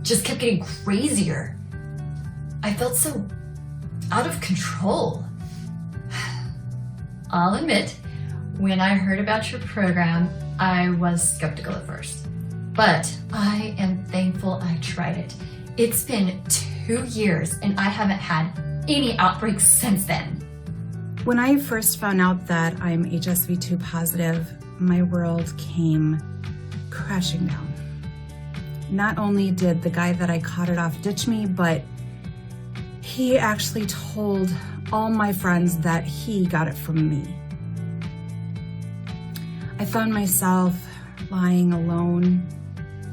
just kept getting crazier. I felt so out of control. I'll admit, when I heard about your program, I was skeptical at first. But I am thankful I tried it. It's been 2 years and I haven't had any outbreaks since then. When I first found out that I'm HSV-2 positive, my world came crashing down. Not only did the guy that I caught it off ditch me, but he actually told all my friends that he got it from me. I found myself lying alone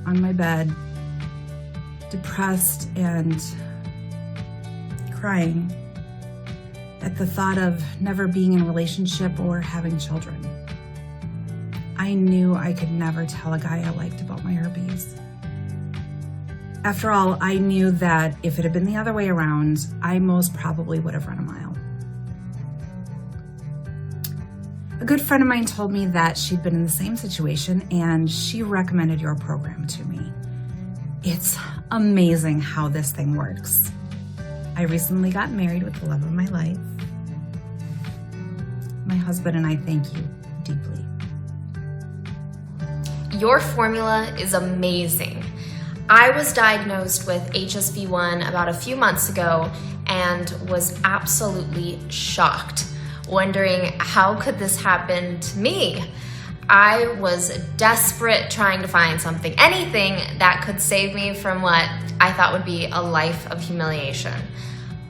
on my bed, depressed and crying at the thought of never being in a relationship or having children. I knew I could never tell a guy I liked about my herpes. After all, I knew that if it had been the other way around, I most probably would have run a mile. A good friend of mine told me that she'd been in the same situation and she recommended your program to me. It's amazing how this thing works. I recently got married with the love of my life. My husband and I thank you deeply. Your formula is amazing. I was diagnosed with HSV-1 about a few months ago and was absolutely shocked, wondering how could this happen to me? I was desperate trying to find something, anything that could save me from what I thought would be a life of humiliation.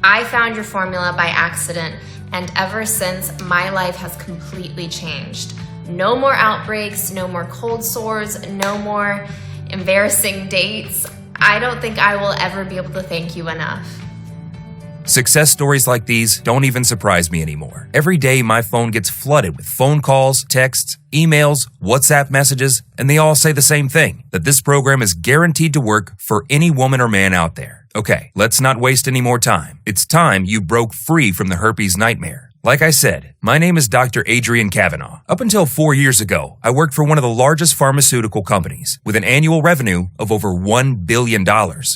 I found your formula by accident, and ever since, my life has completely changed. No more outbreaks, no more cold sores, no more embarrassing dates. I don't think I will ever be able to thank you enough. Success stories like these don't even surprise me anymore. Every day, my phone gets flooded with phone calls, texts, emails, WhatsApp messages, and they all say the same thing, that this program is guaranteed to work for any woman or man out there. Okay, let's not waste any more time. It's time you broke free from the herpes nightmare. Like I said, my name is Dr. Adrian Cavanaugh. Up until 4 years ago, I worked for one of the largest pharmaceutical companies with an annual revenue of over $1 billion.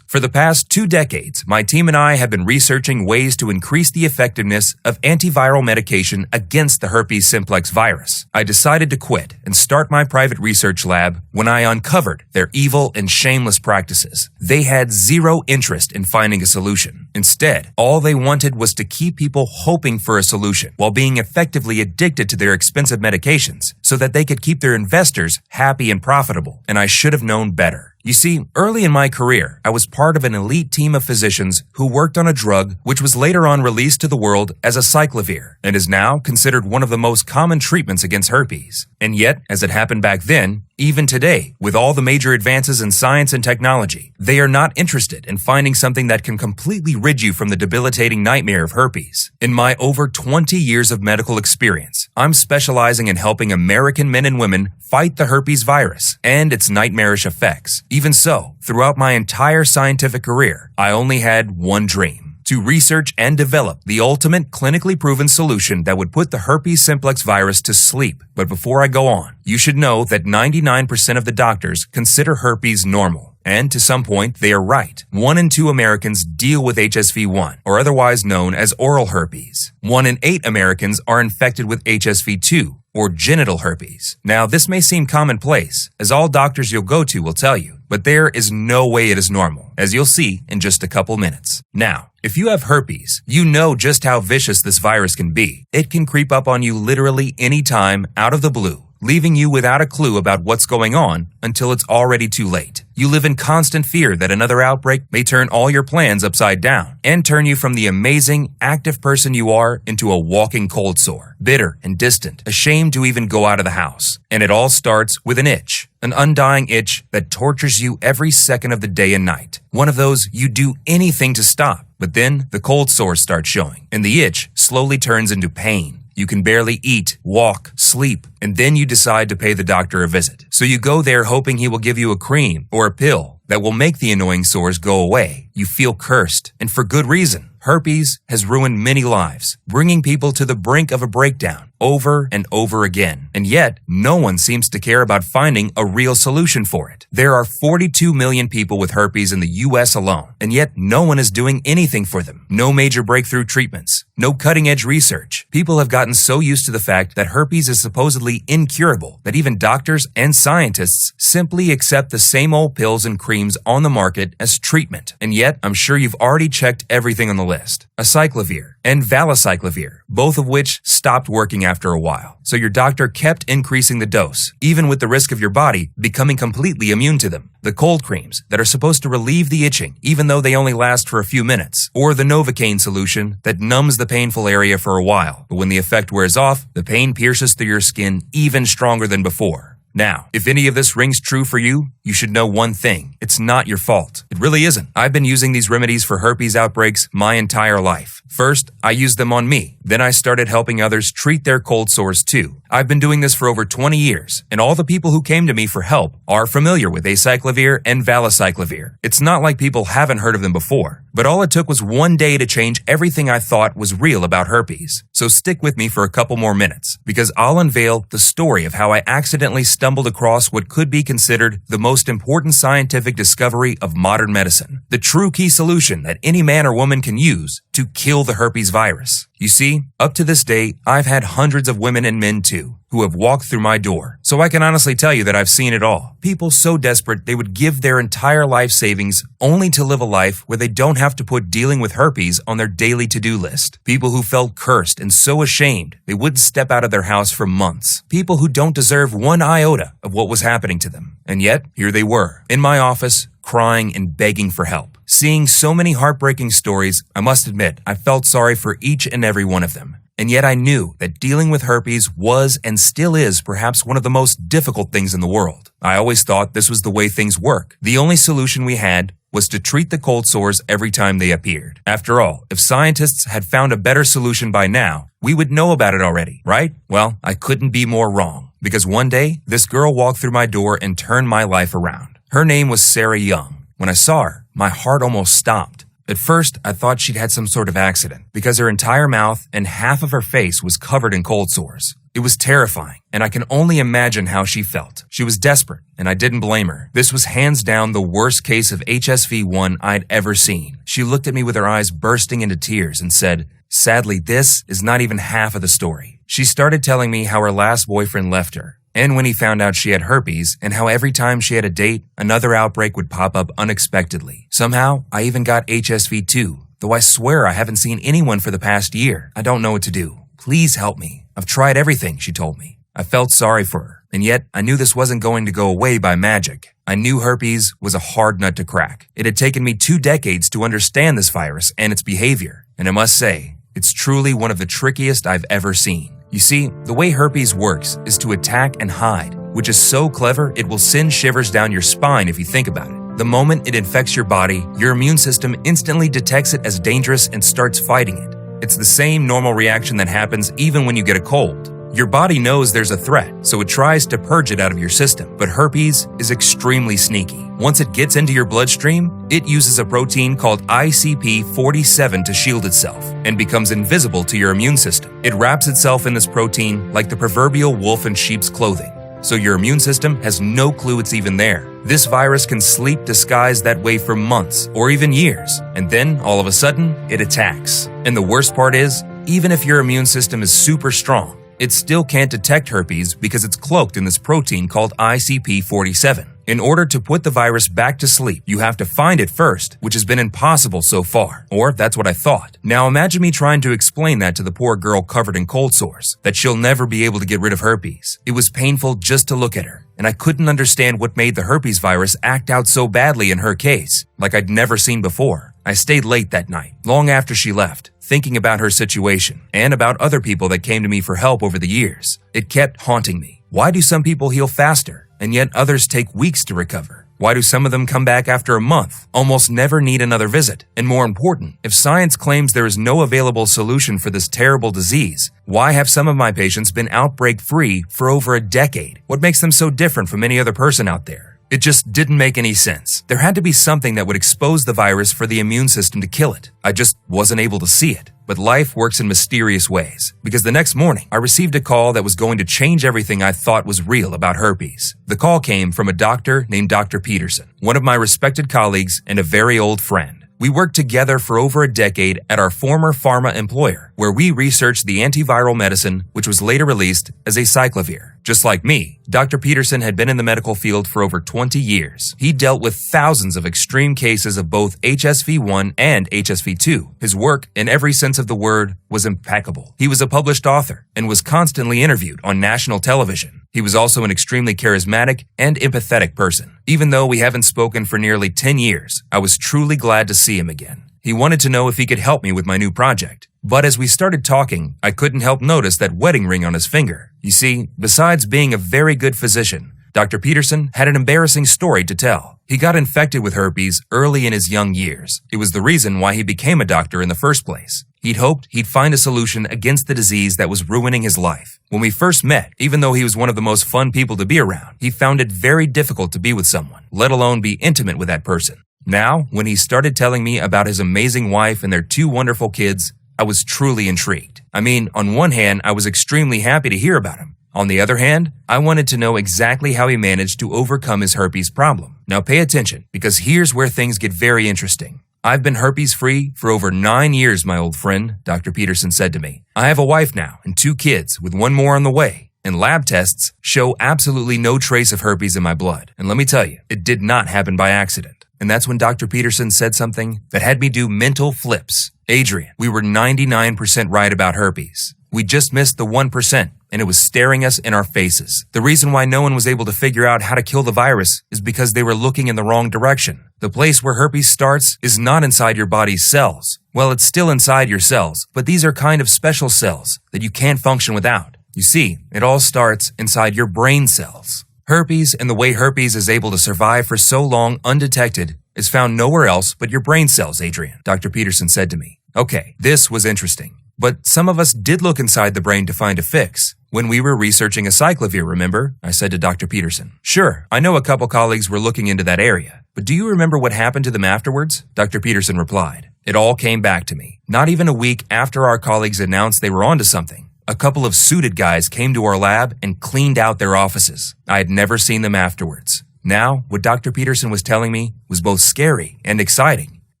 For the past 2 decades, my team and I have been researching ways to increase the effectiveness of antiviral medication against the herpes simplex virus. I decided to quit and start my private research lab when I uncovered their evil and shameless practices. They had zero interest in finding a solution. Instead, all they wanted was to keep people hoping for a solution while being effectively addicted to their expensive medications so that they could keep their investors happy and profitable. And I should have known better. You see, early in my career, I was part of an elite team of physicians who worked on a drug which was later on released to the world as a cyclovir and is now considered one of the most common treatments against herpes. And yet, as it happened back then, even today, with all the major advances in science and technology, they are not interested in finding something that can completely rid you from the debilitating nightmare of herpes. In my over 20 years of medical experience, I'm specializing in helping American men and women fight the herpes virus and its nightmarish effects. Even so, throughout my entire scientific career, I only had one dream: to research and develop the ultimate clinically proven solution that would put the herpes simplex virus to sleep. But before I go on, you should know that 99% of the doctors consider herpes normal. And to some point, they are right. 1 in 2 Americans deal with HSV-1, or otherwise known as oral herpes. 1 in 8 Americans are infected with HSV-2, or genital herpes. Now, this may seem commonplace, as all doctors you'll go to will tell you, but there is no way it is normal, as you'll see in just a couple minutes. Now, if you have herpes, you know just how vicious this virus can be. It can creep up on you literally any time out of the blue, leaving you without a clue about what's going on until it's already too late. You live in constant fear that another outbreak may turn all your plans upside down and turn you from the amazing, active person you are into a walking cold sore, bitter and distant, ashamed to even go out of the house. And it all starts with an itch, an undying itch that tortures you every second of the day and night. One of those you do anything to stop, but then the cold sores start showing, and the itch slowly turns into pain. You can barely eat, walk, sleep, and then you decide to pay the doctor a visit. So you go there hoping he will give you a cream or a pill that will make the annoying sores go away. You feel cursed, and for good reason. Herpes has ruined many lives, bringing people to the brink of a breakdown. over and over again. And yet, no one seems to care about finding a real solution for it. There are 42 million people with herpes in the US alone, and yet no one is doing anything for them. No major breakthrough treatments, no cutting-edge research. People have gotten so used to the fact that herpes is supposedly incurable that even doctors and scientists simply accept the same old pills and creams on the market as treatment. And yet, I'm sure you've already checked everything on the list. Acyclovir and valacyclovir, both of which stopped working after a while. So your doctor kept increasing the dose, even with the risk of your body becoming completely immune to them. The cold creams that are supposed to relieve the itching, even though they only last for a few minutes. Or the Novocaine solution that numbs the painful area for a while, but when the effect wears off, the pain pierces through your skin even stronger than before. Now, if any of this rings true for you, you should know one thing. It's not your fault. It really isn't. I've been using these remedies for herpes outbreaks my entire life. First, I used them on me. Then I started helping others treat their cold sores too. I've been doing this for over 20 years, and all the people who came to me for help are familiar with acyclovir and valacyclovir. It's not like people haven't heard of them before, but all it took was one day to change everything I thought was real about herpes. So stick with me for a couple more minutes, because I'll unveil the story of how I accidentally stumbled across what could be considered the most important scientific discovery of modern medicine, the true key solution that any man or woman can use to kill the herpes virus. You see, up to this day, I've had hundreds of women and men too, who have walked through my door. So I can honestly tell you that I've seen it all. People so desperate they would give their entire life savings only to live a life where they don't have to put dealing with herpes on their daily to-do list. People who felt cursed and so ashamed they wouldn't step out of their house for months. People who don't deserve one iota of what was happening to them. And yet, here they were, in my office, crying and begging for help. Seeing so many heartbreaking stories, I must admit, I felt sorry for each and every one of them. And yet I knew that dealing with herpes was and still is perhaps one of the most difficult things in the world. I always thought this was the way things work. The only solution we had was to treat the cold sores every time they appeared. After all, if scientists had found a better solution by now, we would know about it already, right? Well, I couldn't be more wrong, because one day, this girl walked through my door and turned my life around. Her name was Sarah Young. When I saw her, my heart almost stopped. At first, I thought she'd had some sort of accident, because her entire mouth and half of her face was covered in cold sores. It was terrifying, and I can only imagine how she felt. She was desperate, and I didn't blame her. This was hands down the worst case of HSV-1 I'd ever seen. She looked at me with her eyes bursting into tears and said, "Sadly, this is not even half of the story." She started telling me how her last boyfriend left her, and when he found out she had herpes, and how every time she had a date, another outbreak would pop up unexpectedly. Somehow, I even got HSV-2, though I swear I haven't seen anyone for the past year. I don't know what to do. Please help me. I've tried everything, she told me. I felt sorry for her, and yet I knew this wasn't going to go away by magic. I knew herpes was a hard nut to crack. It had taken me 2 decades to understand this virus and its behavior, and I must say, it's truly one of the trickiest I've ever seen. You see, the way herpes works is to attack and hide, which is so clever it will send shivers down your spine if you think about it. The moment it infects your body, your immune system instantly detects it as dangerous and starts fighting it. It's the same normal reaction that happens even when you get a cold. Your body knows there's a threat, so it tries to purge it out of your system. But herpes is extremely sneaky. Once it gets into your bloodstream, it uses a protein called ICP47 to shield itself and becomes invisible to your immune system. It wraps itself in this protein like the proverbial wolf in sheep's clothing, so your immune system has no clue it's even there. This virus can sleep disguised that way for months or even years, and then all of a sudden, it attacks. And the worst part is, even if your immune system is super strong, it still can't detect herpes because it's cloaked in this protein called ICP47. In order to put the virus back to sleep, you have to find it first, which has been impossible so far. Or that's what I thought. Now imagine me trying to explain that to the poor girl covered in cold sores, that she'll never be able to get rid of herpes. It was painful just to look at her, and I couldn't understand what made the herpes virus act out so badly in her case, like I'd never seen before. I stayed late that night, long after she left, thinking about her situation, and about other people that came to me for help over the years. It kept haunting me. Why do some people heal faster, and yet others take weeks to recover? Why do some of them come back after a month, almost never need another visit? And more important, if science claims there is no available solution for this terrible disease, why have some of my patients been outbreak-free for over a decade? What makes them so different from any other person out there? It just didn't make any sense. There had to be something that would expose the virus for the immune system to kill it. I just wasn't able to see it. But life works in mysterious ways, because the next morning, I received a call that was going to change everything I thought was real about herpes. The call came from a doctor named Dr. Peterson, one of my respected colleagues and a very old friend. We worked together for over a decade at our former pharma employer, where we researched the antiviral medicine which was later released as a cyclovir. Just like me, Dr. Peterson had been in the medical field for over 20 years. He dealt with thousands of extreme cases of both HSV-1 and HSV-2. His work, in every sense of the word, was impeccable. He was a published author and was constantly interviewed on national television. He was also an extremely charismatic and empathetic person. Even though we haven't spoken for nearly 10 years, I was truly glad to see him again. He wanted to know if he could help me with my new project. But as we started talking, I couldn't help notice that wedding ring on his finger. You see, besides being a very good physician, Dr. Peterson had an embarrassing story to tell. He got infected with herpes early in his young years. It was the reason why he became a doctor in the first place. He'd hoped he'd find a solution against the disease that was ruining his life. When we first met, even though he was one of the most fun people to be around, he found it very difficult to be with someone, let alone be intimate with that person. Now, when he started telling me about his amazing wife and their 2 wonderful kids, I was truly intrigued. I mean, on one hand, I was extremely happy to hear about him. On the other hand, I wanted to know exactly how he managed to overcome his herpes problem. Now pay attention, because here's where things get very interesting. I've been herpes-free for over 9 years, my old friend, Dr. Peterson said to me. I have a wife now and 2 kids, with 1 more on the way. And lab tests show absolutely no trace of herpes in my blood. And let me tell you, it did not happen by accident. And that's when Dr. Peterson said something that had me do mental flips. Adrian, we were 99% right about herpes. We just missed the 1%, and it was staring us in our faces. The reason why no one was able to figure out how to kill the virus is because they were looking in the wrong direction. The place where herpes starts is not inside your body's cells. Well, it's still inside your cells, but these are kind of special cells that you can't function without. You see, it all starts inside your brain cells. Herpes and the way herpes is able to survive for so long undetected is found nowhere else but your brain cells, Adrian, Dr. Peterson said to me. Okay, this was interesting. But some of us did look inside the brain to find a fix. When we were researching a cyclovir, remember? I said to Dr. Peterson. Sure, I know a couple colleagues were looking into that area. But do you remember what happened to them afterwards? Dr. Peterson replied. It all came back to me. Not even a week after our colleagues announced they were onto something, a couple of suited guys came to our lab and cleaned out their offices. I had never seen them afterwards. Now, what Dr. Peterson was telling me was both scary and exciting.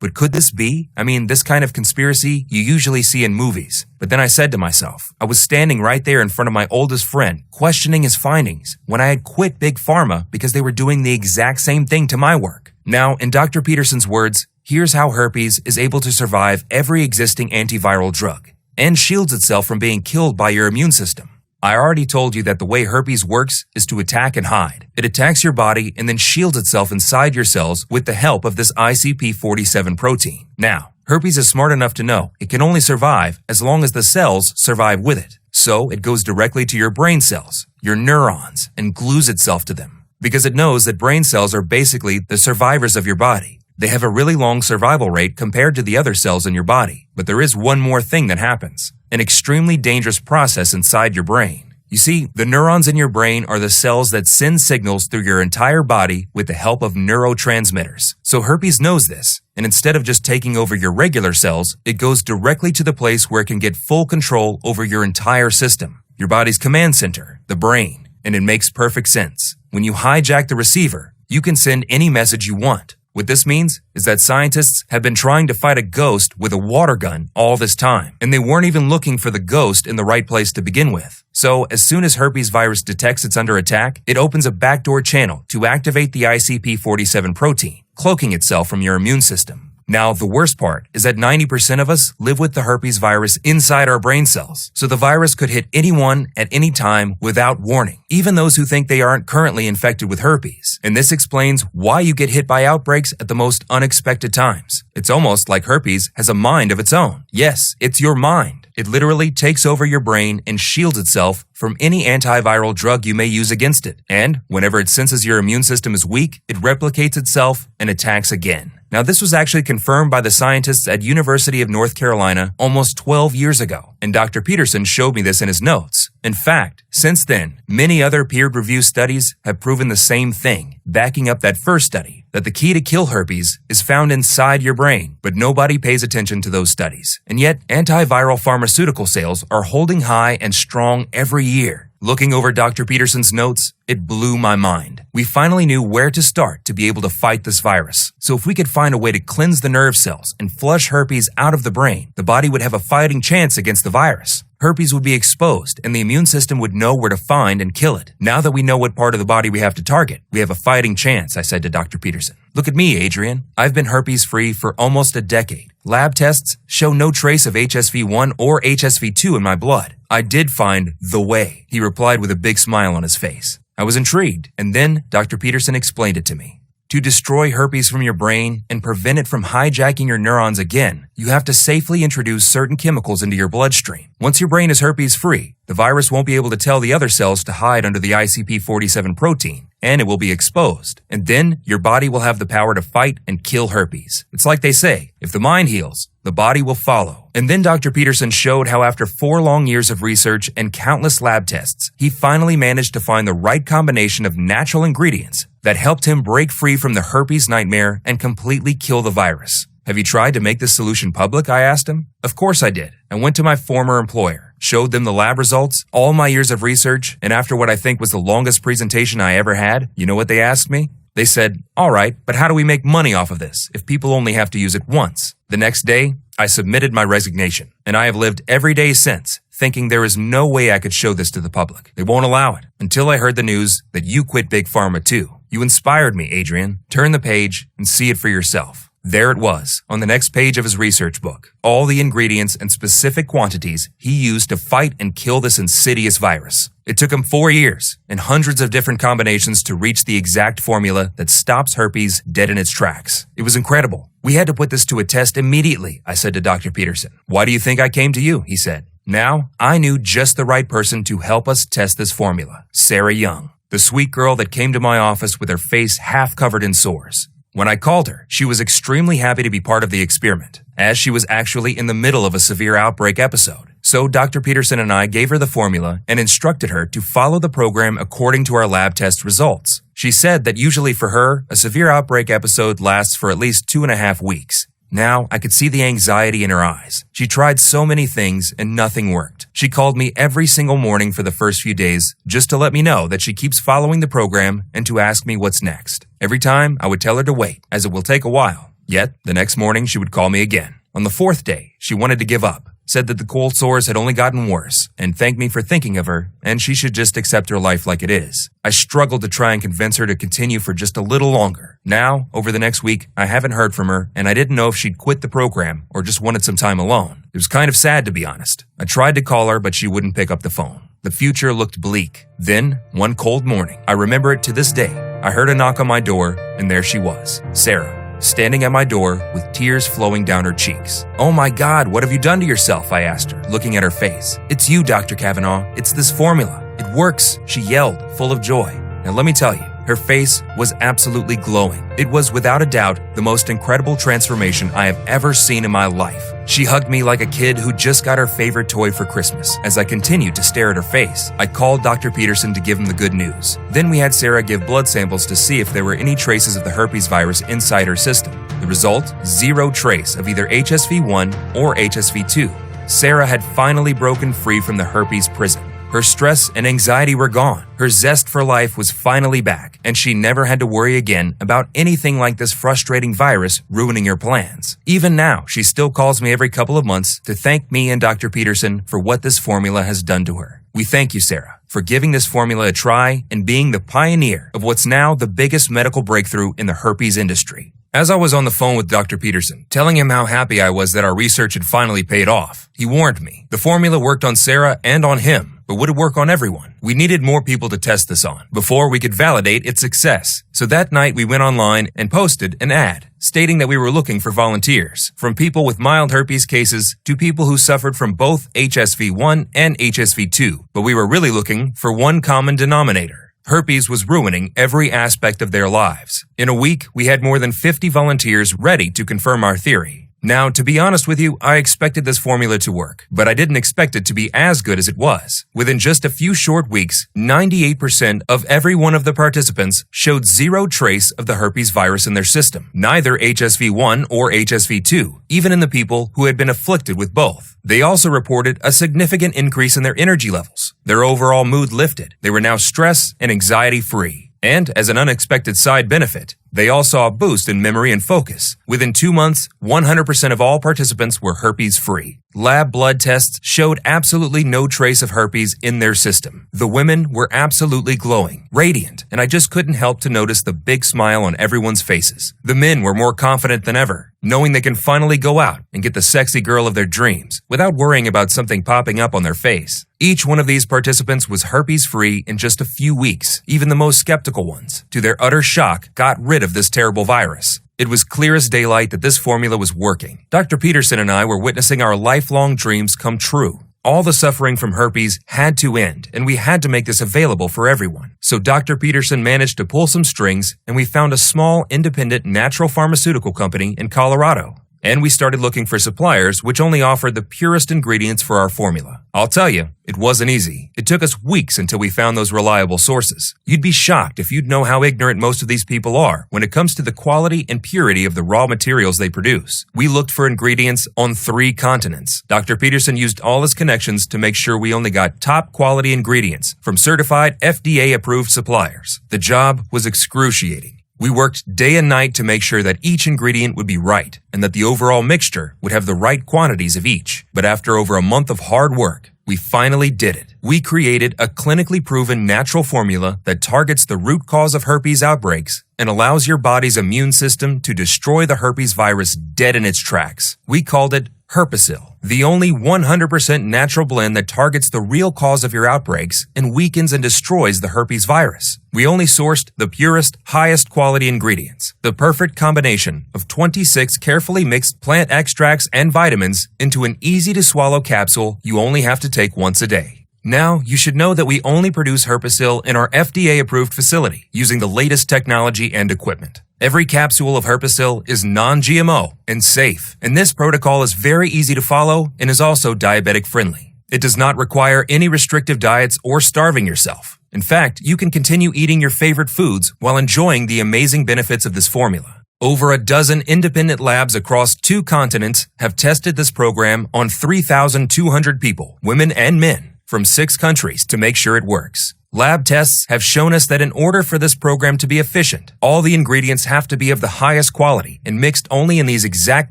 But could this be? I mean, this kind of conspiracy you usually see in movies. But then I said to myself, I was standing right there in front of my oldest friend, questioning his findings, when I had quit Big Pharma because they were doing the exact same thing to my work. Now, in Dr. Peterson's words, here's how herpes is able to survive every existing antiviral drug and shields itself from being killed by your immune system. I already told you that the way herpes works is to attack and hide. It attacks your body and then shields itself inside your cells with the help of this ICP47 protein. Now, herpes is smart enough to know it can only survive as long as the cells survive with it. So it goes directly to your brain cells, your neurons, and glues itself to them. Because it knows that brain cells are basically the survivors of your body. They have a really long survival rate compared to the other cells in your body. But there is one more thing that happens. An extremely dangerous process inside your brain. You see, the neurons in your brain are the cells that send signals through your entire body with the help of neurotransmitters. So herpes knows this, and instead of just taking over your regular cells, it goes directly to the place where it can get full control over your entire system, your body's command center, the brain. And it makes perfect sense. When you hijack the receiver, you can send any message you want. What this means is that scientists have been trying to fight a ghost with a water gun all this time, and they weren't even looking for the ghost in the right place to begin with. So, as soon as herpes virus detects it's under attack, it opens a backdoor channel to activate the ICP47 protein, cloaking itself from your immune system. Now, the worst part is that 90% of us live with the herpes virus inside our brain cells, so the virus could hit anyone at any time without warning, even those who think they aren't currently infected with herpes. And this explains why you get hit by outbreaks at the most unexpected times. It's almost like herpes has a mind of its own. Yes, it's your mind. It literally takes over your brain and shields itself from any antiviral drug you may use against it. And whenever it senses your immune system is weak, it replicates itself and attacks again. Now, this was actually confirmed by the scientists at University of North Carolina almost 12 years ago, and Dr. Peterson showed me this in his notes. In fact, since then, many other peer-reviewed studies have proven the same thing, backing up that first study, that the key to kill herpes is found inside your brain, but nobody pays attention to those studies. And yet, antiviral pharmaceutical sales are holding high and strong every year. Looking over Dr. Peterson's notes, it blew my mind. We finally knew where to start to be able to fight this virus. So if we could find a way to cleanse the nerve cells and flush herpes out of the brain, the body would have a fighting chance against the virus. Herpes would be exposed, and the immune system would know where to find and kill it. Now that we know what part of the body we have to target, we have a fighting chance, I said to Dr. Peterson. Look at me, Adrian. I've been herpes-free for almost a decade. Lab tests show no trace of HSV-1 or HSV-2 in my blood. I did find the way, he replied with a big smile on his face. I was intrigued, and then Dr. Peterson explained it to me. To destroy herpes from your brain and prevent it from hijacking your neurons again, you have to safely introduce certain chemicals into your bloodstream. Once your brain is herpes-free, the virus won't be able to tell the other cells to hide under the ICP47 protein, and it will be exposed. And then your body will have the power to fight and kill herpes. It's like they say, if the mind heals, the body will follow. And then Dr. Peterson showed how after 4 long years of research and countless lab tests, he finally managed to find the right combination of natural ingredients that helped him break free from the herpes nightmare and completely kill the virus. Have you tried to make this solution public? I asked him. Of course I did. I went to my former employer, showed them the lab results, all my years of research, and after what I think was the longest presentation I ever had, you know what they asked me? They said, all right, but how do we make money off of this if people only have to use it once? The next day, I submitted my resignation, and I have lived every day since, thinking there is no way I could show this to the public. They won't allow it, until I heard the news that you quit Big Pharma too. You inspired me, Adrian. Turn the page and see it for yourself. There it was, on the next page of his research book. All the ingredients and specific quantities he used to fight and kill this insidious virus. It took him 4 years and hundreds of different combinations to reach the exact formula that stops herpes dead in its tracks. It was incredible. We had to put this to a test immediately, I said to Dr. Peterson. Why do you think I came to you? He said. Now, I knew just the right person to help us test this formula, Sarah Young, the sweet girl that came to my office with her face half covered in sores. When I called her, she was extremely happy to be part of the experiment, as she was actually in the middle of a severe outbreak episode. So Dr. Peterson and I gave her the formula and instructed her to follow the program according to our lab test results. She said that usually for her, a severe outbreak episode lasts for at least 2.5 weeks. Now, I could see the anxiety in her eyes. She tried so many things and nothing worked. She called me every single morning for the first few days just to let me know that she keeps following the program and to ask me what's next. Every time, I would tell her to wait, as it will take a while. Yet, the next morning, she would call me again. On the 4th day, she wanted to give up, said that the cold sores had only gotten worse, and thanked me for thinking of her, and she should just accept her life like it is. I struggled to try and convince her to continue for just a little longer. Now, over the next week, I haven't heard from her, and I didn't know if she'd quit the program or just wanted some time alone. It was kind of sad, to be honest. I tried to call her, but she wouldn't pick up the phone. The future looked bleak. Then, one cold morning, I remember it to this day, I heard a knock on my door, and there she was, Sarah, standing at my door with tears flowing down her cheeks. Oh my God, what have you done to yourself? I asked her, looking at her face. It's you, Dr. Kavanaugh. It's this formula. It works, she yelled, full of joy. Now let me tell you, her face was absolutely glowing. It was without a doubt the most incredible transformation I have ever seen in my life. She hugged me like a kid who just got her favorite toy for Christmas. As I continued to stare at her face, I called Dr. Peterson to give him the good news. Then we had Sarah give blood samples to see if there were any traces of the herpes virus inside her system. The result? 0 trace of either HSV-1 or HSV-2. Sarah had finally broken free from the herpes prison. Her stress and anxiety were gone. Her zest for life was finally back, and she never had to worry again about anything like this frustrating virus ruining her plans. Even now, she still calls me every couple of months to thank me and Dr. Peterson for what this formula has done to her. We thank you, Sarah, for giving this formula a try and being the pioneer of what's now the biggest medical breakthrough in the herpes industry. As I was on the phone with Dr. Peterson, telling him how happy I was that our research had finally paid off, he warned me. The formula worked on Sarah and on him, but would it work on everyone? We needed more people to test this on before we could validate its success. So that night we went online and posted an ad stating that we were looking for volunteers, from people with mild herpes cases to people who suffered from both HSV-1 and HSV-2, but we were really looking for one common denominator: Herpes was ruining every aspect of their lives. In a week, we had more than 50 volunteers ready to confirm our theory. Now, to be honest with you, I expected this formula to work, but I didn't expect it to be as good as it was. Within just a few short weeks, 98% of every one of the participants showed zero trace of the herpes virus in their system, neither HSV-1 or HSV-2, even in the people who had been afflicted with both. They also reported a significant increase in their energy levels. Their overall mood lifted. They were now stress and anxiety-free. And, as an unexpected side benefit, they all saw a boost in memory and focus. Within 2 months, 100% of all participants were herpes-free. Lab blood tests showed absolutely no trace of herpes in their system. The women were absolutely glowing, radiant, and I just couldn't help to notice the big smile on everyone's faces. The men were more confident than ever, knowing they can finally go out and get the sexy girl of their dreams without worrying about something popping up on their face. Each one of these participants was herpes-free in just a few weeks. Even the most skeptical ones, to their utter shock, got rid of this terrible virus. It was clear as daylight that this formula was working. Dr. Peterson and I were witnessing our lifelong dreams come true. All the suffering from herpes had to end, and we had to make this available for everyone. So Dr. Peterson managed to pull some strings, and we found a small, independent natural pharmaceutical company in Colorado. And we started looking for suppliers which only offered the purest ingredients for our formula. I'll tell you, it wasn't easy. It took us weeks until we found those reliable sources. You'd be shocked if you'd know how ignorant most of these people are when it comes to the quality and purity of the raw materials they produce. We looked for ingredients on 3 continents. Dr. Peterson used all his connections to make sure we only got top quality ingredients from certified FDA-approved suppliers. The job was excruciating. We worked day and night to make sure that each ingredient would be right and that the overall mixture would have the right quantities of each. But after over a month of hard work, we finally did it. We created a clinically proven natural formula that targets the root cause of herpes outbreaks and allows your body's immune system to destroy the herpes virus dead in its tracks. We called it Herpesyl, the only 100% natural blend that targets the real cause of your outbreaks and weakens and destroys the herpes virus. We only sourced the purest, highest quality ingredients, the perfect combination of 26 carefully mixed plant extracts and vitamins into an easy-to-swallow capsule you only have to take once a day. Now, you should know that we only produce Herpesyl in our FDA-approved facility using the latest technology and equipment. Every capsule of Herpesyl is non-GMO and safe, and this protocol is very easy to follow and is also diabetic-friendly. It does not require any restrictive diets or starving yourself. In fact, you can continue eating your favorite foods while enjoying the amazing benefits of this formula. Over a dozen independent labs across 2 continents have tested this program on 3,200 people, women and men, from 6 countries to make sure it works. Lab tests have shown us that in order for this program to be efficient, all the ingredients have to be of the highest quality and mixed only in these exact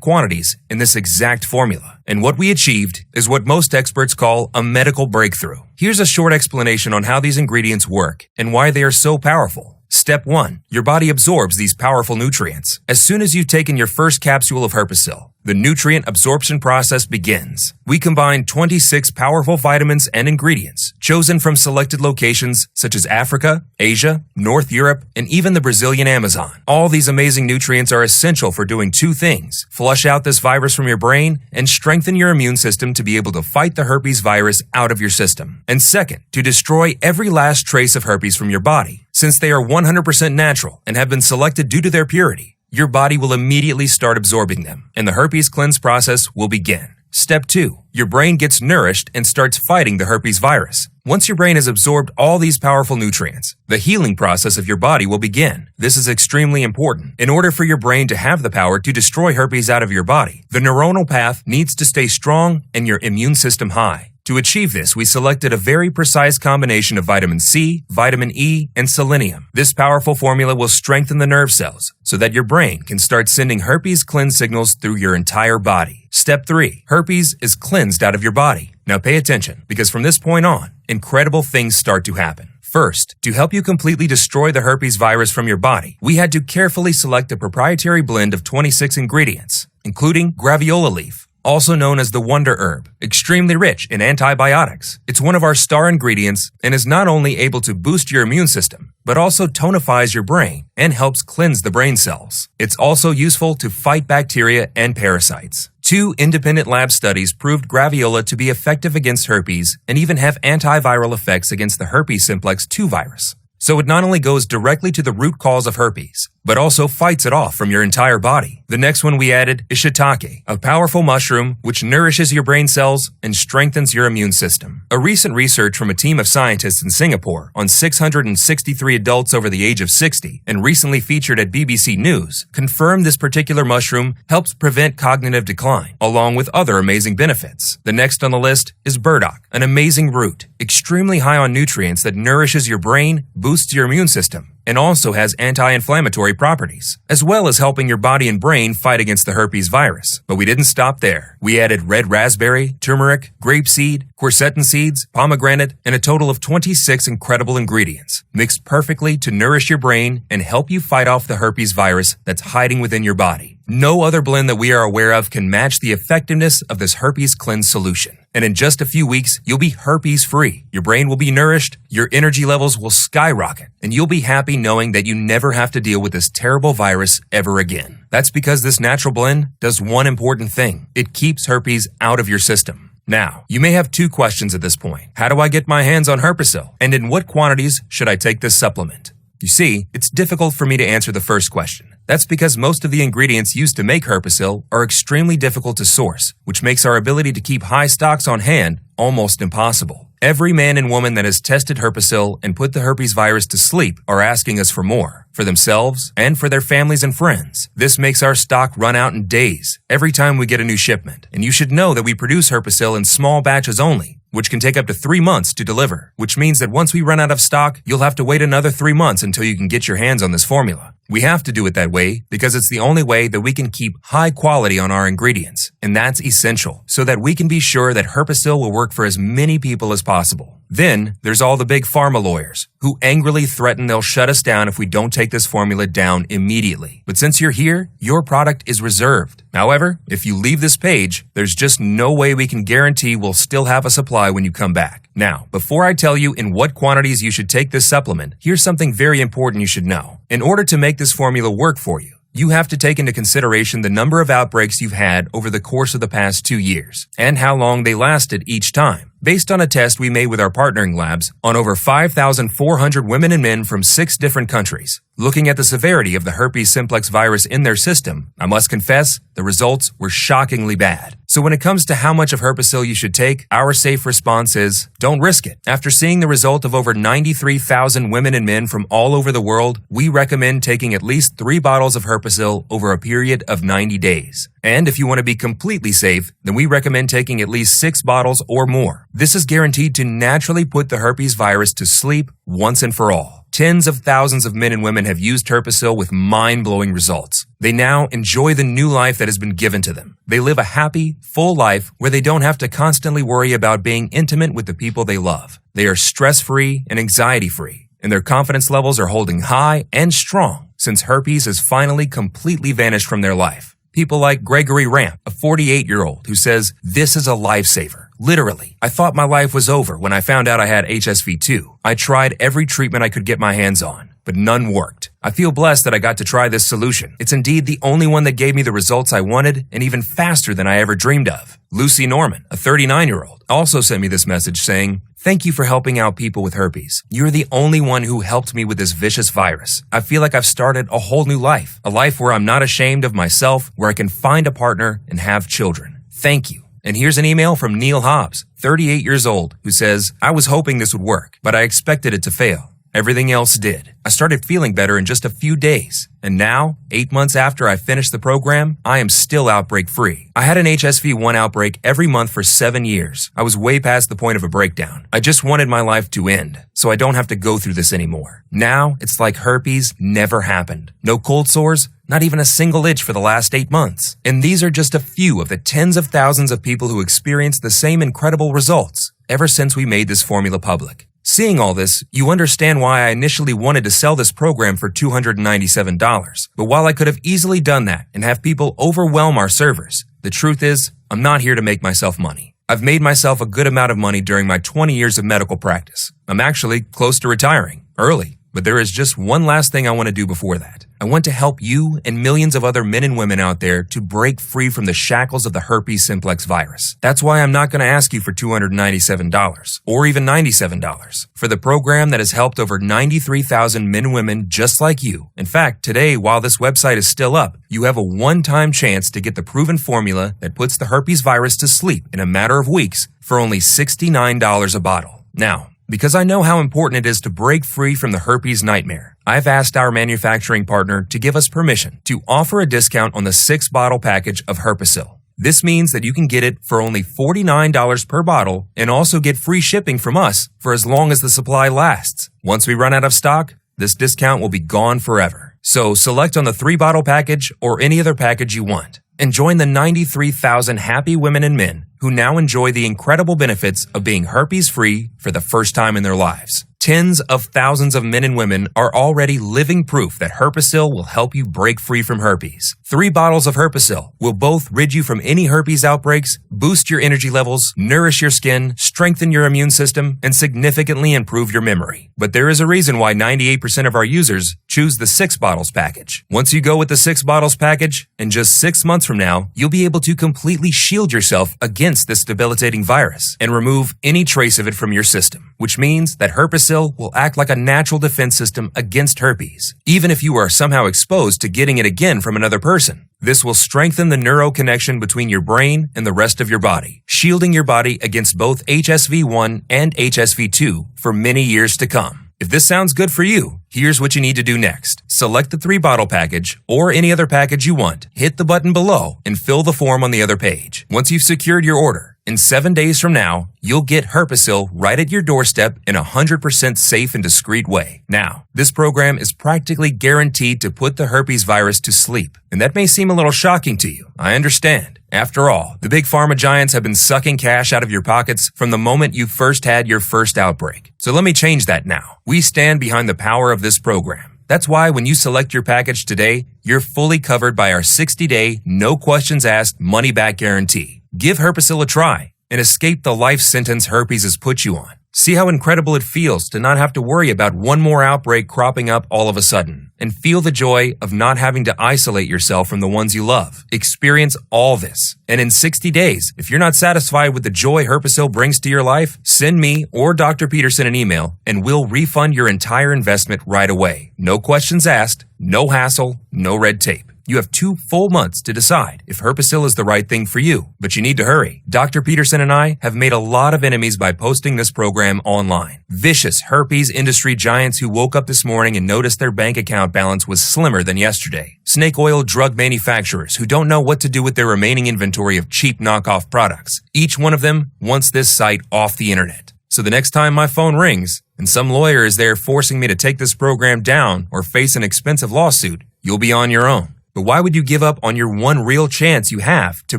quantities in this exact formula. And what we achieved is what most experts call a medical breakthrough. Here's a short explanation on how these ingredients work and why they are so powerful. Step 1. Your body absorbs these powerful nutrients. As soon as you've taken your first capsule of Herpesyl, the nutrient absorption process begins. We combine 26 powerful vitamins and ingredients chosen from selected locations such as Africa, Asia, North Europe, and even the Brazilian Amazon. All these amazing nutrients are essential for doing 2 things: flush out this virus from your brain and strengthen your immune system to be able to fight the herpes virus out of your system. And second, to destroy every last trace of herpes from your body. Since they are 100% natural and have been selected due to their purity, your body will immediately start absorbing them, and the herpes cleanse process will begin. Step 2. Your brain gets nourished and starts fighting the herpes virus. Once your brain has absorbed all these powerful nutrients, the healing process of your body will begin. This is extremely important. In order for your brain to have the power to destroy herpes out of your body, the neuronal path needs to stay strong and your immune system high. To achieve this, we selected a very precise combination of vitamin C, vitamin E, and selenium. This powerful formula will strengthen the nerve cells so that your brain can start sending herpes cleanse signals through your entire body. Step 3. Herpes is cleansed out of your body. Now pay attention, because from this point on, incredible things start to happen. First, to help you completely destroy the herpes virus from your body, we had to carefully select a proprietary blend of 26 ingredients, including graviola leaf, also known as the wonder herb, extremely rich in antibiotics. It's one of our star ingredients and is not only able to boost your immune system, but also tonifies your brain and helps cleanse the brain cells. It's also useful to fight bacteria and parasites. 2 independent lab studies proved graviola to be effective against herpes and even have antiviral effects against the herpes simplex 2 virus. So it not only goes directly to the root cause of herpes, but also fights it off from your entire body. The next one we added is shiitake, a powerful mushroom which nourishes your brain cells and strengthens your immune system. A recent research from a team of scientists in Singapore on 663 adults over the age of 60 and recently featured at BBC News confirmed this particular mushroom helps prevent cognitive decline, along with other amazing benefits. The next on the list is burdock, an amazing root, extremely high on nutrients that nourishes your brain, boosts your immune system, and also has anti-inflammatory properties, as well as helping your body and brain fight against the herpes virus. But we didn't stop there. We added red raspberry, turmeric, grapeseed, quercetin seeds, pomegranate, and a total of 26 incredible ingredients, mixed perfectly to nourish your brain and help you fight off the herpes virus that's hiding within your body. No other blend that we are aware of can match the effectiveness of this herpes cleanse solution. And in just a few weeks, you'll be herpes-free. Your brain will be nourished, your energy levels will skyrocket, and you'll be happy knowing that you never have to deal with this terrible virus ever again. That's because this natural blend does one important thing. It keeps herpes out of your system. Now, you may have two questions at this point. How do I get my hands on Herpesyl? And in what quantities should I take this supplement? You see, it's difficult for me to answer the first question. That's because most of the ingredients used to make Herpesyl are extremely difficult to source, which makes our ability to keep high stocks on hand almost impossible. Every man and woman that has tested Herpesyl and put the herpes virus to sleep are asking us for more, for themselves and for their families and friends. This makes our stock run out in days every time we get a new shipment. And you should know that we produce Herpesyl in small batches only, which can take up to 3 months to deliver, which means that once we run out of stock, you'll have to wait another 3 months until you can get your hands on this formula. We have to do it that way because it's the only way that we can keep high quality on our ingredients, and that's essential so that we can be sure that Herpesyl will work for as many people as possible. Then, there's all the big pharma lawyers who angrily threaten they'll shut us down if we don't take this formula down immediately. But since you're here, your product is reserved. However, if you leave this page, there's just no way we can guarantee we'll still have a supply when you come back. Now, before I tell you in what quantities you should take this supplement, here's something very important you should know. In order to make this formula work for you, you have to take into consideration the number of outbreaks you've had over the course of the past 2 years and how long they lasted each time. Based on a test we made with our partnering labs on over 5,400 women and men from 6 different countries, looking at the severity of the herpes simplex virus in their system, I must confess, the results were shockingly bad. So when it comes to how much of Herpesyl you should take, our safe response is, don't risk it. After seeing the result of over 93,000 women and men from all over the world, we recommend taking at least 3 bottles of Herpesyl over a period of 90 days. And if you want to be completely safe, then we recommend taking at least 6 bottles or more. This is guaranteed to naturally put the herpes virus to sleep once and for all. Tens of thousands of men and women have used Herpesyl with mind-blowing results. They now enjoy the new life that has been given to them. They live a happy, full life where they don't have to constantly worry about being intimate with the people they love. They are stress-free and anxiety-free, and their confidence levels are holding high and strong since herpes has finally completely vanished from their life. People like Gregory Ramp, a 48-year-old, who says, "This is a lifesaver. Literally, I thought my life was over when I found out I had HSV-2. I tried every treatment I could get my hands on, but none worked. I feel blessed that I got to try this solution. It's indeed the only one that gave me the results I wanted and even faster than I ever dreamed of." Lucy Norman, a 39-year-old, also sent me this message saying, "Thank you for helping out people with herpes. You're the only one who helped me with this vicious virus. I feel like I've started a whole new life, a life where I'm not ashamed of myself, where I can find a partner and have children. Thank you." And here's an email from Neil Hobbs, 38 years old, who says, "I was hoping this would work, but I expected it to fail. Everything else did. I started feeling better in just a few days. And now, 8 months after I finished the program, I am still outbreak-free. I had an HSV-1 outbreak every month for 7 years. I was way past the point of a breakdown. I just wanted my life to end, so I don't have to go through this anymore. Now, it's like herpes never happened. No cold sores, not even a single itch for the last 8 months. And these are just a few of the tens of thousands of people who experienced the same incredible results ever since we made this formula public. Seeing all this, you understand why I initially wanted to sell this program for $297. But while I could have easily done that and have people overwhelm our servers, the truth is, I'm not here to make myself money. I've made myself a good amount of money during my 20 years of medical practice. I'm actually close to retiring, early. But there is just one last thing I want to do before that. I want to help you and millions of other men and women out there to break free from the shackles of the herpes simplex virus. That's why I'm not going to ask you for $297 or even $97 for the program that has helped over 93,000 men and women just like you. In fact, today, while this website is still up, you have a one-time chance to get the proven formula that puts the herpes virus to sleep in a matter of weeks for only $69 a bottle. Now, because I know how important it is to break free from the herpes nightmare, I've asked our manufacturing partner to give us permission to offer a discount on the 6-bottle package of Herpesyl. This means that you can get it for only $49 per bottle and also get free shipping from us for as long as the supply lasts. Once we run out of stock, this discount will be gone forever. So select on the 3-bottle package or any other package you want and join the 93,000 happy women and men who now enjoy the incredible benefits of being herpes-free for the first time in their lives. Tens of thousands of men and women are already living proof that Herpesyl will help you break free from herpes. 3 bottles of Herpesyl will both rid you from any herpes outbreaks, boost your energy levels, nourish your skin, strengthen your immune system, and significantly improve your memory. But there is a reason why 98% of our users choose the 6 bottles package. Once you go with the 6 bottles package, in just 6 months from now, you'll be able to completely shield yourself against this debilitating virus and remove any trace of it from your system, which means that Herpesyl will act like a natural defense system against herpes, even if you are somehow exposed to getting it again from another person. This will strengthen the neuro connection between your brain and the rest of your body, shielding your body against both HSV-1 and HSV-2 for many years to come. If this sounds good for you, here's what you need to do next. Select the 3-bottle package or any other package you want, hit the button below, and fill the form on the other page. Once you've secured your order, in 7 days from now, you'll get Herpesyl right at your doorstep in a 100% safe and discreet way. Now, this program is practically guaranteed to put the herpes virus to sleep. And that may seem a little shocking to you. I understand. After all, the big pharma giants have been sucking cash out of your pockets from the moment you first had your first outbreak. So let me change that now. We stand behind the power of this program. That's why when you select your package today, you're fully covered by our 60-day, no questions asked, money-back guarantee. Give Herpesyl a try and escape the life sentence herpes has put you on. See how incredible it feels to not have to worry about one more outbreak cropping up all of a sudden. And feel the joy of not having to isolate yourself from the ones you love. Experience all this. And in 60 days, if you're not satisfied with the joy Herpesyl brings to your life, send me or Dr. Peterson an email and we'll refund your entire investment right away. No questions asked, no hassle, no red tape. You have 2 full months to decide if Herpesyl is the right thing for you, but you need to hurry. Dr. Peterson and I have made a lot of enemies by posting this program online. Vicious herpes industry giants who woke up this morning and noticed their bank account balance was slimmer than yesterday. Snake oil drug manufacturers who don't know what to do with their remaining inventory of cheap knockoff products. Each one of them wants this site off the internet. So the next time my phone rings and some lawyer is there forcing me to take this program down or face an expensive lawsuit, you'll be on your own. But why would you give up on your one real chance you have to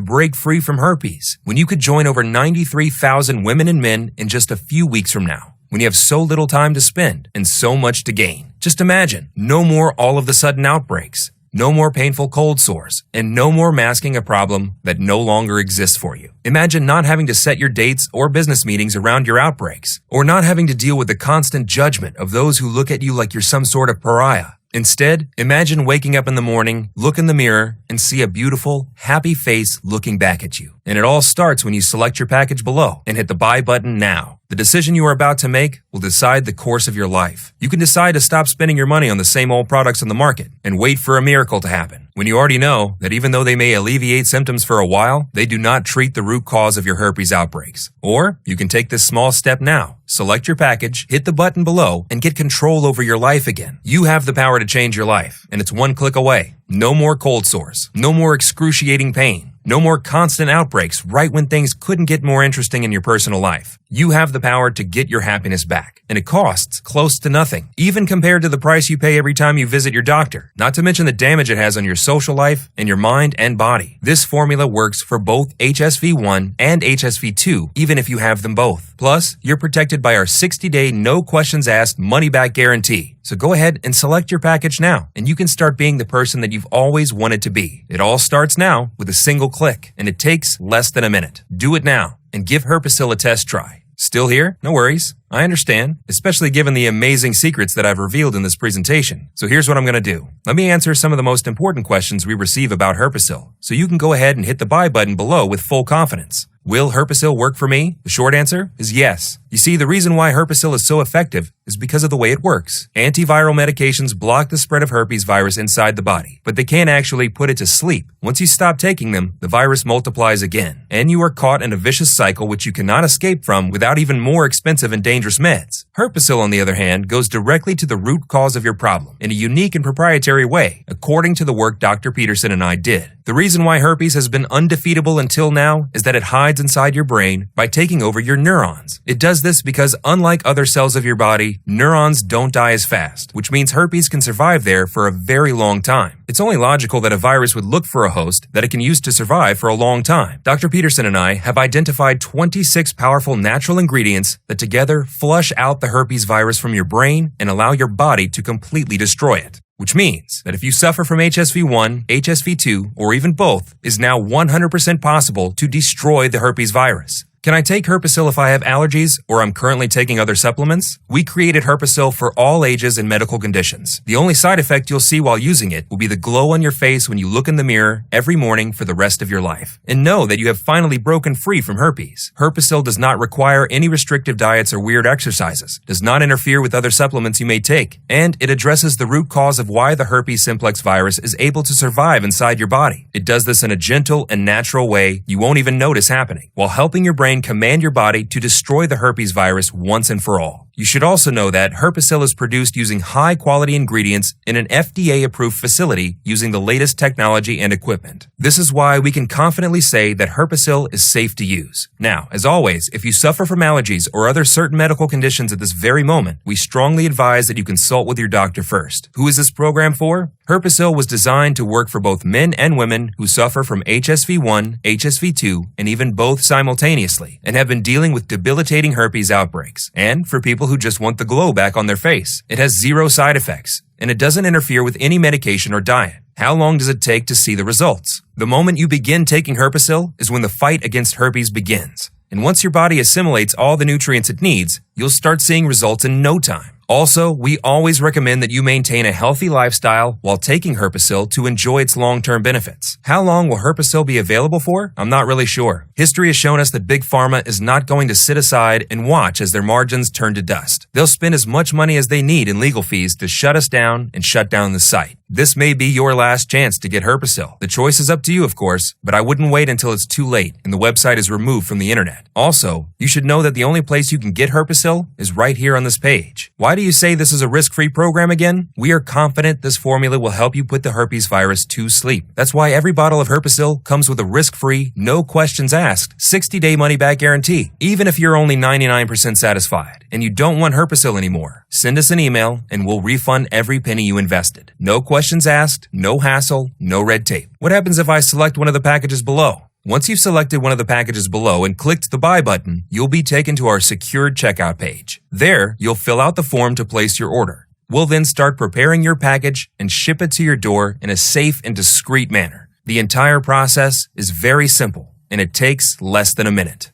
break free from herpes when you could join over 93,000 women and men in just a few weeks from now, when you have so little time to spend and so much to gain? Just imagine, no more all of the sudden outbreaks, no more painful cold sores, and no more masking a problem that no longer exists for you. Imagine not having to set your dates or business meetings around your outbreaks, or not having to deal with the constant judgment of those who look at you like you're some sort of pariah. Instead, imagine waking up in the morning, look in the mirror, and see a beautiful, happy face looking back at you. And it all starts when you select your package below and hit the buy button now. The decision you are about to make will decide the course of your life. You can decide to stop spending your money on the same old products on the market and wait for a miracle to happen, when you already know that even though they may alleviate symptoms for a while, they do not treat the root cause of your herpes outbreaks. Or you can take this small step now. Select your package, hit the button below, and get control over your life again. You have the power to change your life, and it's one click away. No more cold sores, no more excruciating pain, no more constant outbreaks right when things couldn't get more interesting in your personal life. You have the power to get your happiness back, and it costs close to nothing, even compared to the price you pay every time you visit your doctor, not to mention the damage it has on your social life and your mind and body. This formula works for both HSV-1 and HSV-2, even if you have them both. Plus, you're protected by our 60-day, no questions asked, money-back guarantee. So go ahead and select your package now, and you can start being the person that you've always wanted to be. It all starts now with a single click, and it takes less than a minute. Do it now, and give Herpesyl a test try. Still here? No worries. I understand, especially given the amazing secrets that I've revealed in this presentation. So here's what I'm going to do. Let me answer some of the most important questions we receive about Herpesyl, so you can go ahead and hit the buy button below with full confidence. Will Herpesyl work for me? The short answer is yes. You see, the reason why Herpesyl is so effective is because of the way it works. Antiviral medications block the spread of herpes virus inside the body, but they can't actually put it to sleep. Once you stop taking them, the virus multiplies again, and you are caught in a vicious cycle which you cannot escape from without even more expensive and dangerous meds. Herpesyl, on the other hand, goes directly to the root cause of your problem in a unique and proprietary way, according to the work Dr. Peterson and I did. The reason why herpes has been undefeatable until now is that it hides inside your brain by taking over your neurons. It does this because, unlike other cells of your body, neurons don't die as fast, which means herpes can survive there for a very long time. It's only logical that a virus would look for a host that it can use to survive for a long time. Dr. Peterson and I have identified 26 powerful natural ingredients that together flush out the herpes virus from your brain and allow your body to completely destroy it. Which means that if you suffer from HSV-1, HSV-2, or even both, it is now 100% possible to destroy the herpes virus. Can I take Herpesyl if I have allergies or I'm currently taking other supplements? We created Herpesyl for all ages and medical conditions. The only side effect you'll see while using it will be the glow on your face when you look in the mirror every morning for the rest of your life. And know that you have finally broken free from herpes. Herpesyl does not require any restrictive diets or weird exercises, does not interfere with other supplements you may take, and it addresses the root cause of why the herpes simplex virus is able to survive inside your body. It does this in a gentle and natural way you won't even notice happening, while helping your brain command your body to destroy the herpes virus once and for all. You should also know that Herpesyl is produced using high-quality ingredients in an FDA-approved facility using the latest technology and equipment. This is why we can confidently say that Herpesyl is safe to use. Now, as always, if you suffer from allergies or other certain medical conditions at this very moment, we strongly advise that you consult with your doctor first. Who is this program for? Herpesyl was designed to work for both men and women who suffer from HSV-1, HSV-2, and even both simultaneously, and have been dealing with debilitating herpes outbreaks, and for people who just want the glow back on their face. It has 0 side effects, and it doesn't interfere with any medication or diet. How long does it take to see the results? The moment you begin taking Herpesyl is when the fight against herpes begins. And once your body assimilates all the nutrients it needs, you'll start seeing results in no time. Also, we always recommend that you maintain a healthy lifestyle while taking Herpesyl to enjoy its long-term benefits. How long will Herpesyl be available for? I'm not really sure. History has shown us that Big Pharma is not going to sit aside and watch as their margins turn to dust. They'll spend as much money as they need in legal fees to shut us down and shut down the site. This may be your last chance to get Herpesyl. The choice is up to you, of course, but I wouldn't wait until it's too late and the website is removed from the internet. Also, you should know that the only place you can get Herpesyl is right here on this page. Why do you say this is a risk-free program again? We are confident this formula will help you put the herpes virus to sleep. That's why every bottle of Herpesyl comes with a risk-free, no questions asked, 60-day money-back guarantee. Even if you're only 99% satisfied and you don't want Herpesyl anymore, send us an email and we'll refund every penny you invested. No questions asked, no hassle, no red tape. What happens if I select one of the packages below? Once you've selected one of the packages below and clicked the buy button, you'll be taken to our secured checkout page. There, you'll fill out the form to place your order. We'll then start preparing your package and ship it to your door in a safe and discreet manner. The entire process is very simple, and it takes less than a minute.